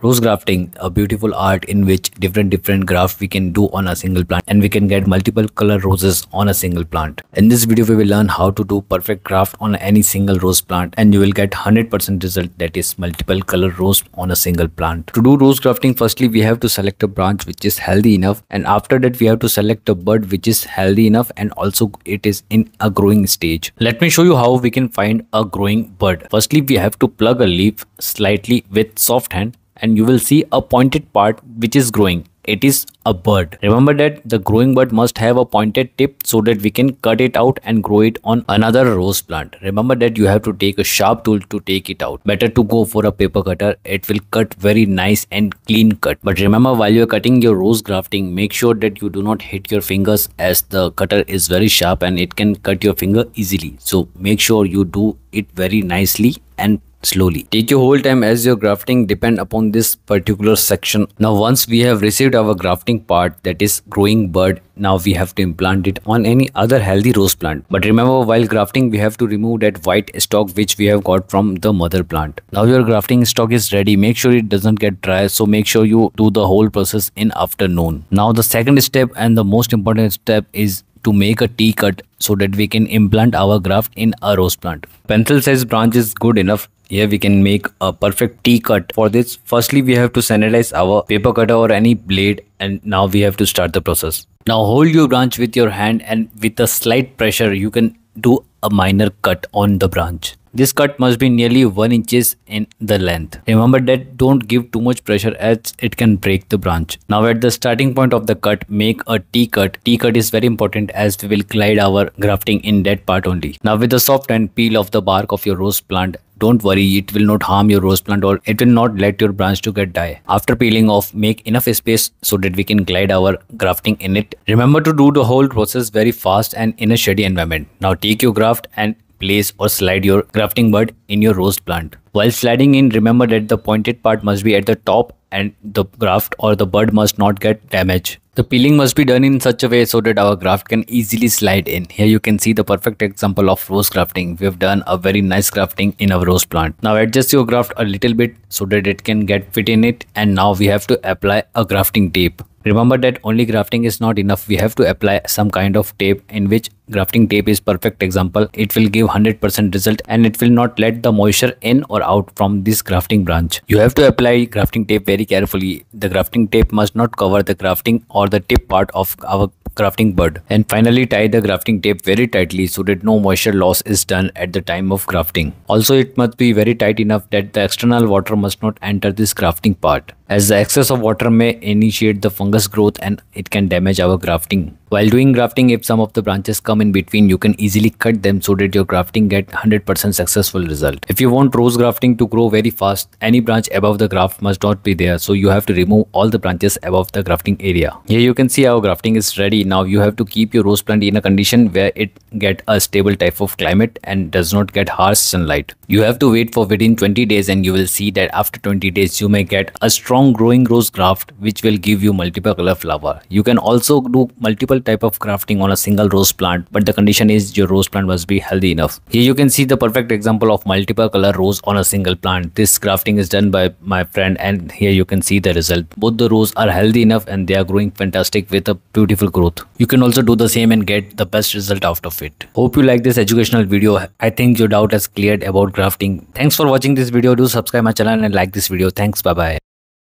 Rose grafting, a beautiful art in which different grafts we can do on a single plant and we can get multiple color roses on a single plant. In this video we will learn how to do perfect graft on any single rose plant and you will get 100% result, that is multiple color rose on a single plant. To do rose grafting, firstly we have to select a branch which is healthy enough, and after that we have to select a bud which is healthy enough and also it is in a growing stage. Let me show you how we can find a growing bud. Firstly we have to plug a leaf slightly with soft hand and you will see a pointed part which is growing. It is a bud. Remember that the growing bud must have a pointed tip so that we can cut it out and grow it on another rose plant. Remember that you have to take a sharp tool to take it out. Better to go for a paper cutter. It will cut very nice and clean cut. But remember, while you are cutting your rose grafting, make sure that you do not hit your fingers, as the cutter is very sharp and it can cut your finger easily. So make sure you do it very nicely and slowly. Take your whole time as your grafting depend upon this particular section. Now once we have received our grafting part, that is growing bud, now we have to implant it on any other healthy rose plant. But remember, while grafting we have to remove that white stalk which we have got from the mother plant. Now your grafting stalk is ready. Make sure it doesn't get dry, so make sure you do the whole process in afternoon. Now the second step and the most important step is to make a T-cut so that we can implant our graft in a rose plant. Pencil size branch is good enough. Here we can make a perfect T-cut. For this, firstly we have to sanitize our paper cutter or any blade, and now we have to start the process. Now hold your branch with your hand and with a slight pressure you can do a minor cut on the branch. This cut must be nearly 1 inch in the length. Remember that don't give too much pressure as it can break the branch. Now at the starting point of the cut, make a T-cut. T-cut is very important as we will glide our grafting in that part only. Now with the soft hand, peel off the bark of your rose plant. Don't worry, it will not harm your rose plant or it will not let your branch to get die. After peeling off, make enough space so that we can glide our grafting in it. Remember to do the whole process very fast and in a shady environment. Now take your graft and place or slide your grafting bud in your rose plant. While sliding in, remember that the pointed part must be at the top and the graft or the bud must not get damaged. The peeling must be done in such a way so that our graft can easily slide in. Here you can see the perfect example of rose grafting. We have done a very nice grafting in our rose plant. Now adjust your graft a little bit so that it can get fit in it, and now we have to apply a grafting tape. Remember that only grafting is not enough. We have to apply some kind of tape, in which grafting tape is perfect example. It will give 100% result and it will not let the moisture in or out from this grafting branch. You have to apply grafting tape very carefully. The grafting tape must not cover the grafting or the tip part of our grafting bud. And finally tie the grafting tape very tightly so that no moisture loss is done at the time of grafting. Also it must be very tight enough that the external water must not enter this grafting part, as the excess of water may initiate the fungus growth and it can damage our grafting. While doing grafting, if some of the branches come in between, you can easily cut them so that your grafting get 100% successful result. If you want rose grafting to grow very fast, any branch above the graft must not be there, so you have to remove all the branches above the grafting area. Here you can see our grafting is ready. Now you have to keep your rose plant in a condition where it get a stable type of climate and does not get harsh sunlight. You have to wait for within 20 days and you will see that after 20 days you may get a strong growing rose graft which will give you multiple color flower. You can also do multiple type of grafting on a single rose plant, but the condition is your rose plant must be healthy enough. Here you can see the perfect example of multiple color rose on a single plant. This grafting is done by my friend and here you can see the result. Both the rows are healthy enough and they are growing fantastic with a beautiful growth. You can also do the same and get the best result out of it. Hope you like this educational video. I think your doubt has cleared about grafting. Thanks for watching this video. Do subscribe my channel and like this video. Thanks. Bye bye.